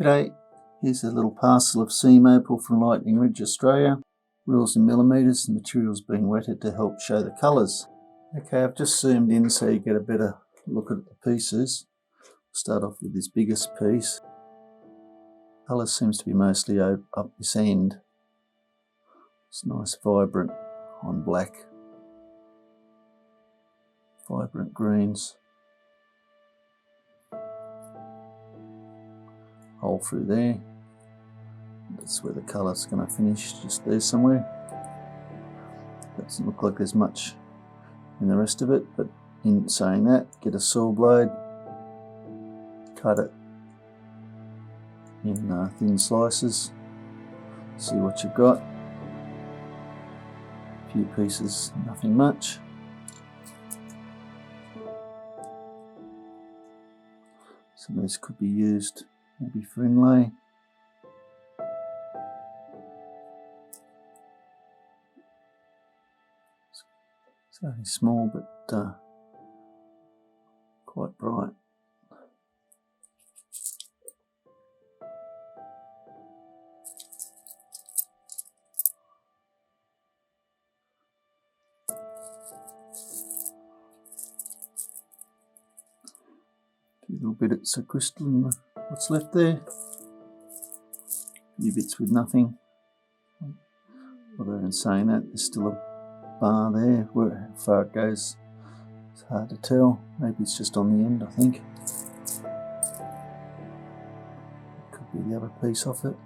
G'day, here's a little parcel of seam opal from Lightning Ridge, Australia. Rules in millimetres, the material's been wetted to help show the colours. Okay, I've just zoomed in so you get a better look at the pieces. Start off with this biggest piece. Colour seems to be mostly up this end. It's nice vibrant on black. Vibrant greens. Hole through there. That's where the colour's going to finish, just there somewhere. Doesn't look like there's much in the rest of it, but in saying that, get a saw blade, cut it in thin slices, see what you've got. A few pieces, nothing much. Some of this could be used maybe for inlay. It's only small but quite bright. A little bits of crystal in what's left there. A few bits with nothing. Although in saying that, there's still a bar there. How far it goes, it's hard to tell. Maybe it's just on the end, I think. Could be the other piece off it.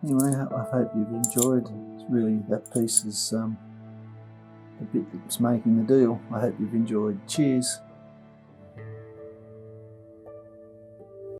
Anyway, I hope you've enjoyed. It's really, that piece is the bit that's making the deal. I hope you've enjoyed. Cheers.